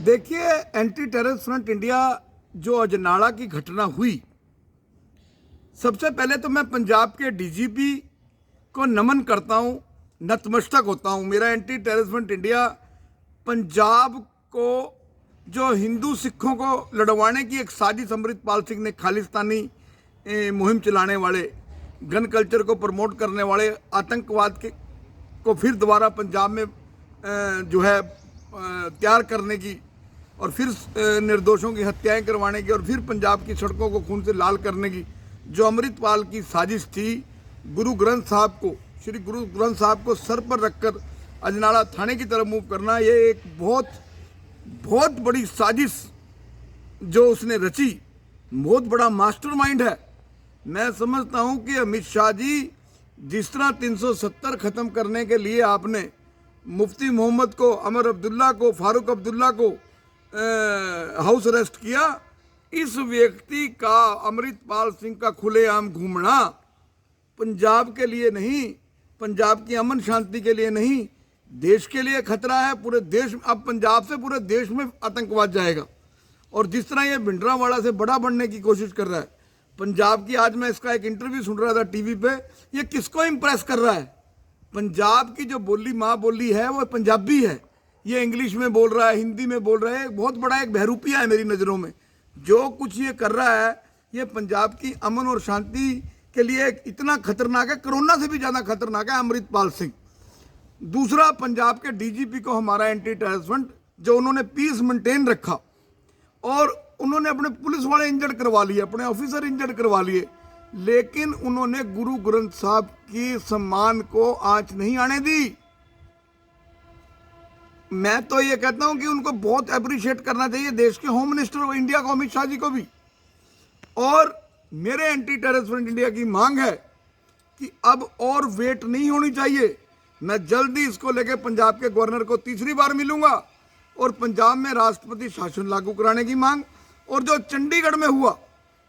देखिए, anti terrorist front India जो अजनाला की घटना हुई, सबसे पहले तो मैं पंजाब के डीजीपी को नमन करता हूं, नतमस्तक होता हूं। मेरा anti terrorist front India Punjab को जो हिंदू सिखों को लड़वाने की एक साजिश अमृतपाल सिंह ने, खालिस्तानी मुहिम चलाने वाले, गन कल्चर को प्रमोट करने वाले, आतंकवाद के को फिर दोबारा पंजाब में जो है तैयार करने की और फिर निर्दोषों की हत्याएं करवाने की और फिर पंजाब की सड़कों को खून से लाल करने की जो अमृतपाल की साजिश थी, गुरु ग्रंथ साहब को, श्री गुरु ग्रंथ साहब को सर पर रखकर अजनाला थाने की तरफ मूव करना, ये एक बहुत बड़ी साजिश जो उसने रची, बहुत बड़ा मास्टरमाइंड है। मैं समझता हूं कि अमित शाह जी जिस तरह 370 खत्म करने के लिए आपने मुफ्ती मोहम्मद को, अमर अब्दुल्ला को, फारूक अब्दुल्ला को हाउस अरेस्ट किया, इस व्यक्ति का, अमृतपाल सिंह का खुलेआम घूमना पंजाब के लिए नहीं, पंजाब की अमन शांति के लिए नहीं, देश के लिए खतरा है। पूरे देश, अब पंजाब से पूरे देश में आतंकवाद जाएगा। और जिस तरह ये भिंडरावाड़ा से बड़ा बनने की कोशिश कर रहा है पंजाब की, आज मैं इसका एक इंटरव्यू सुन रहा था टीवी पे, ये किसको इंप्रेस कर रहा है? पंजाब की जो बोली, माँ बोली है, वो पंजाबी है। ये इंग्लिश में बोल रहा है, हिंदी में बोल रहा है, बहुत बड़ा एक बहरूपिया है मेरी नज़रों में। जो कुछ ये कर रहा है, ये पंजाब की अमन और शांति के लिए इतना खतरनाक है, कोरोना से भी ज़्यादा खतरनाक है अमृतपाल सिंह। दूसरा, पंजाब के डीजीपी को हमारा एंटी टेररिस्ट फ्रंट, जो उन्होंने पीस मेंटेन रखा और उन्होंने अपने पुलिस वाले इंजर्ड करवा लिए, अपने ऑफिसर इंजर्ड करवा लिए, लेकिन उन्होंने गुरु ग्रंथ साहब की सम्मान को आंच नहीं आने दी। मैं तो ये कहता हूं कि उनको बहुत अप्रिशिएट करना चाहिए, देश के होम मिनिस्टर ऑफ इंडिया को, अमित शाह जी को भी। और मेरे एंटी टेररिस्ट फ्रंट इंडिया की मांग है कि अब और वेट नहीं होनी चाहिए। मैं जल्दी इसको लेकर पंजाब के गवर्नर को तीसरी बार मिलूंगा और पंजाब में राष्ट्रपति शासन लागू कराने की मांग। और जो चंडीगढ़ में हुआ,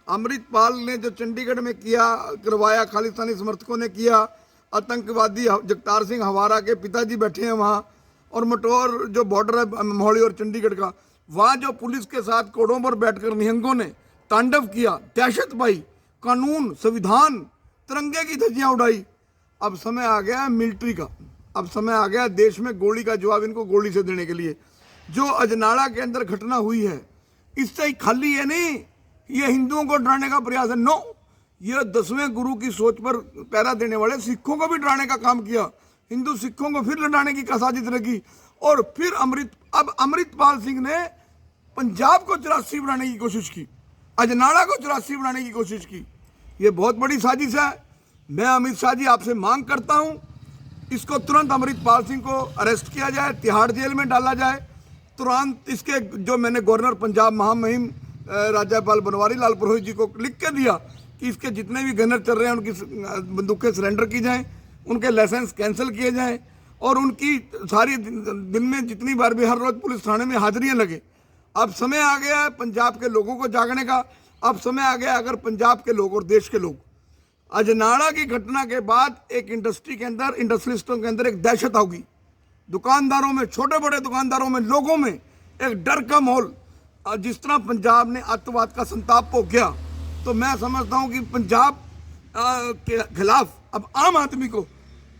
अमृतपाल ने जो चंडीगढ़ में करवाया, खालिस्तानी समर्थकों ने किया, आतंकवादी जगतार सिंह हवारा के पिताजी बैठे हैं वहाँ, और मटौर जो बॉर्डर है मोहाली और चंडीगढ़ का, वहाँ जो पुलिस के साथ कोड़ों पर बैठकर निहंगों ने तांडव किया, दहशत पाई, कानून, संविधान, तिरंगे की धज्जियाँ उड़ाई। अब समय आ गया मिलिट्री का, अब समय आ गया देश में गोली का जवाब इनको गोली से देने के लिए। जो अजनाला के अंदर घटना हुई है, इससे ही खाली है नहीं, ये हिंदुओं को डराने का प्रयास है। नो, ये 10वें गुरु की सोच पर पहरा देने वाले सिखों को भी डराने का काम किया, हिंदू सिखों को फिर लड़ाने की साजिश रखी। और फिर अब अमृतपाल सिंह ने पंजाब को 84 बनाने की कोशिश की, अजनाला को 84 बनाने की कोशिश की। ये बहुत बड़ी साजिश है। मैं अमित शाह जी आपसे मांग करता हूं, इसको तुरंत अमृतपाल सिंह को अरेस्ट किया जाए, तिहाड़ जेल में डाला जाए तुरंत। इसके जो मैंने गवर्नर पंजाब महामहिम राज्यपाल बनवारी लाल पुरोहित जी को लिख के दिया कि इसके जितने भी गनर चल रहे हैं उनकी बंदूकें सरेंडर की जाएं, उनके लाइसेंस कैंसिल किए जाएं और उनकी सारी दिन में जितनी बार भी हर रोज़ पुलिस थाने में हाजिरियाँ लगे। अब समय आ गया है पंजाब के लोगों को जागने का। अब समय आ गया, अगर पंजाब के लोग और देश के लोग, अजनाला की घटना के बाद एक इंडस्ट्री के अंदर, इंडस्ट्रियलिस्टों के अंदर एक दहशत होगी, दुकानदारों में, छोटे बड़े दुकानदारों में, लोगों में एक डर का माहौल। जिस तरह पंजाब ने आतंकवाद का संताप पोंखा, तो मैं समझता हूं कि पंजाब के खिलाफ अब आम आदमी को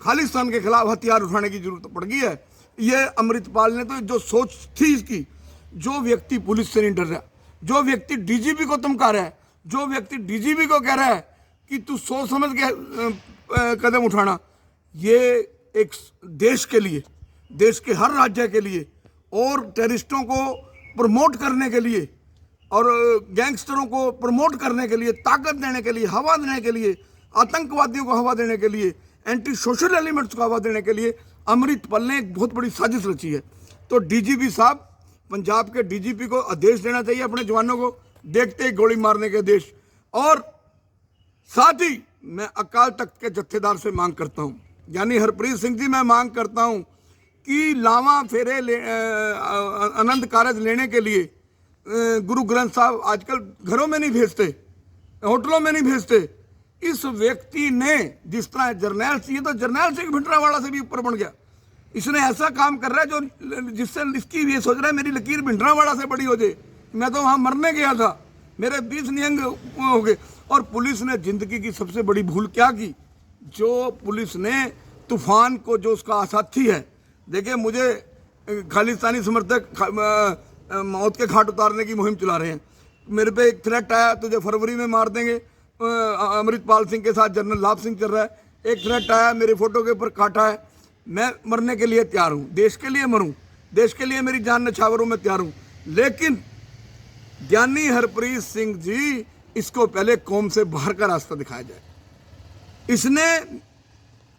खालिस्तान के खिलाफ हथियार उठाने की जरूरत पड़ गई है। ये अमृतपाल ने तो जो सोच थी इसकी, जो व्यक्ति पुलिस से नहीं डर रहा, जो व्यक्ति डीजीपी को धमका रहा है, जो व्यक्ति डीजीपी को कह रहा है कि तू सोच समझ के कदम उठाना, ये एक देश के लिए, देश के हर राज्य के लिए और टेररिस्टों को प्रमोट करने के लिए और गैंगस्टरों को प्रमोट करने के लिए, ताकत देने के लिए, हवा देने के लिए, आतंकवादियों को हवा देने के लिए, एंटी सोशल एलिमेंट्स को हवा देने के लिए अमृतपाल ने एक बहुत बड़ी साजिश रची है। तो डीजीपी साहब, पंजाब के डीजीपी को आदेश देना चाहिए अपने जवानों को देखते ही गोली मारने के आदेश। और साथ ही मैं अकाल तख्त के जत्थेदार से मांग करता हूं, यानी हरप्रीत सिंह जी, मैं मांग करता हूं कि लावा फेरे आनंद कारज लेने के लिए गुरु ग्रंथ साहब आजकल घरों में नहीं भेजते, होटलों में नहीं भेजते। इस व्यक्ति ने जिस तरह जर्नैल, ये तो जर्नैल सिंह भिंडरावाड़ा से भी ऊपर बन गया, इसने ऐसा काम कर रहा है जो जिससे इसकी ये सोच रहा है मेरी लकीर भिंडरावाड़ा से बड़ी हो जाए। मैं तो वहाँ मरने गया था, मेरे 20 निहंग हो गए। और पुलिस ने जिंदगी की सबसे बड़ी भूल क्या की, जो पुलिस ने तूफान को, जो उसका साथी है, देखिए मुझे खालिस्तानी समर्थक मौत के घाट उतारने की मुहिम चला रहे हैं। मेरे पे एक थ्रेट आया, तुझे फरवरी में मार देंगे, अमृतपाल सिंह के साथ जनरल लाभ सिंह चल रहा है। एक थ्रेट आया, मेरे फोटो के ऊपर काटा है। मैं मरने के लिए तैयार हूँ, देश के लिए मरूँ, देश के लिए मेरी जान नछावरों में तैयार हूँ। लेकिन ज्ञानी हरप्रीत सिंह जी, इसको पहले कौम से बाहर का रास्ता दिखाया जाए। इसने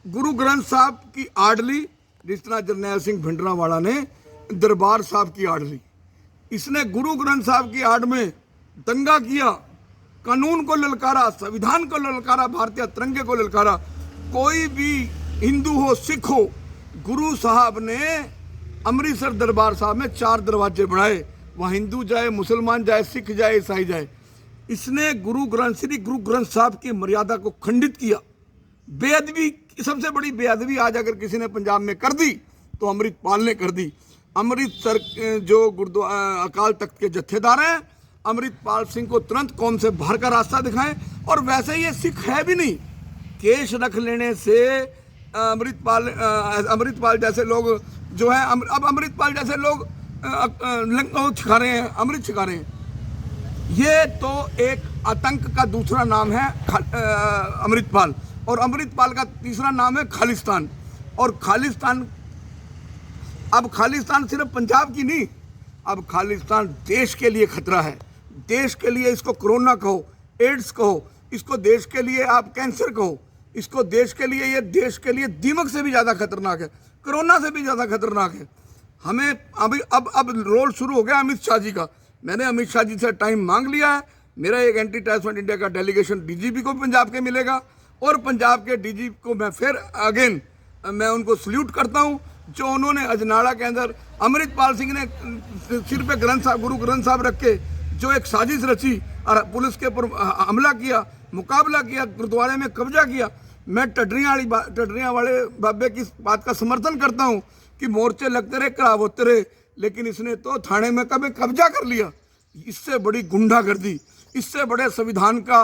गुरु ग्रंथ साहब की आड़ ली, जिस तरह जरनैल सिंह भिंडरावाला ने दरबार साहब की आड़ ली। इसने गुरु ग्रंथ साहब की आड़ में दंगा किया, कानून को ललकारा, संविधान को ललकारा, भारतीय तिरंगे को ललकारा। कोई भी हिंदू हो, सिख हो, गुरु साहब ने अमृतसर दरबार साहब में 4 दरवाजे बढ़ाए, वहाँ हिंदू जाए, मुसलमान जाए, सिख जाए, ईसाई जाए। इसने गुरु ग्रंथ साहब की मर्यादा को खंडित किया। बेअदबी, सबसे बड़ी बेअदबी आज अगर किसी ने पंजाब में कर दी तो अमृतपाल ने कर दी। अमृतसर जो गुरुद्वारा अकाल तख्त के जत्थेदार हैं, अमृतपाल सिंह को तुरंत कौम से बाहर का रास्ता दिखाएं। और वैसे ये सिख है भी नहीं, केश रख लेने से अमृतपाल जैसे लोग जो है, अब अमृतपाल जैसे लोग छिका रहे हैं, अमृत छिका रहे हैं। ये तो एक आतंक का दूसरा नाम है अमृतपाल, और अमृतपाल का तीसरा नाम है खालिस्तान। और खालिस्तान, अब खालिस्तान सिर्फ पंजाब की नहीं, अब खालिस्तान देश के लिए खतरा है। देश के लिए इसको कोरोना कहो, एड्स कहो, इसको देश के लिए आप कैंसर कहो, इसको देश के लिए, ये देश के लिए दीमक से भी ज़्यादा खतरनाक है, कोरोना से भी ज़्यादा खतरनाक है। हमें अभी अब रोल शुरू हो गया अमित शाह जी का। मैंने अमित शाह जी से टाइम मांग लिया है। मेरा एक एंटी टेररिस्ट इंडिया का डेलीगेशन डीजीपी को पंजाब के मिलेगा, और पंजाब के डीजीपी को मैं फिर अगेन मैं उनको सल्यूट करता हूँ, जो उन्होंने अजनाला के अंदर अमृतपाल सिंह ने सिर पे गुरु ग्रंथ साहब रख के जो एक साजिश रची और पुलिस के ऊपर हमला किया, मुकाबला किया, गुरुद्वारे में कब्जा किया। मैं टडरियाँ वाले बाबे की बात का समर्थन करता हूँ कि मोर्चे लगते रहे, कराव होते रहे, लेकिन इसने तो थाने में कभी कब्जा कर लिया। इससे बड़ी गुंडागर्दी, इससे बड़े संविधान का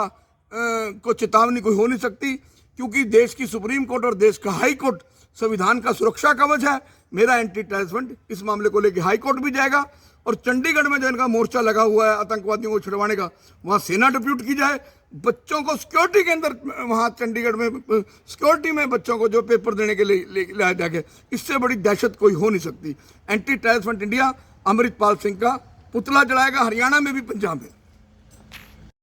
को चेतावनी कोई हो नहीं सकती, क्योंकि देश की सुप्रीम कोर्ट और देश का हाई कोर्ट संविधान का सुरक्षा कवच है। मेरा एंटी टेररिस्ट फंड इस मामले को लेकर हाई कोर्ट भी जाएगा, और चंडीगढ़ में जो इनका मोर्चा लगा हुआ है आतंकवादियों को छुड़वाने का, वहाँ सेना डिप्यूट की जाए, बच्चों को सिक्योरिटी के अंदर, वहाँ चंडीगढ़ में सिक्योरिटी में बच्चों को जो पेपर देने के लिए लाया जाके, इससे बड़ी दहशत कोई हो नहीं सकती। Anti terrorist fund India Amritpal Singh का पुतला जलाएगा, हरियाणा में भी, पंजाब में।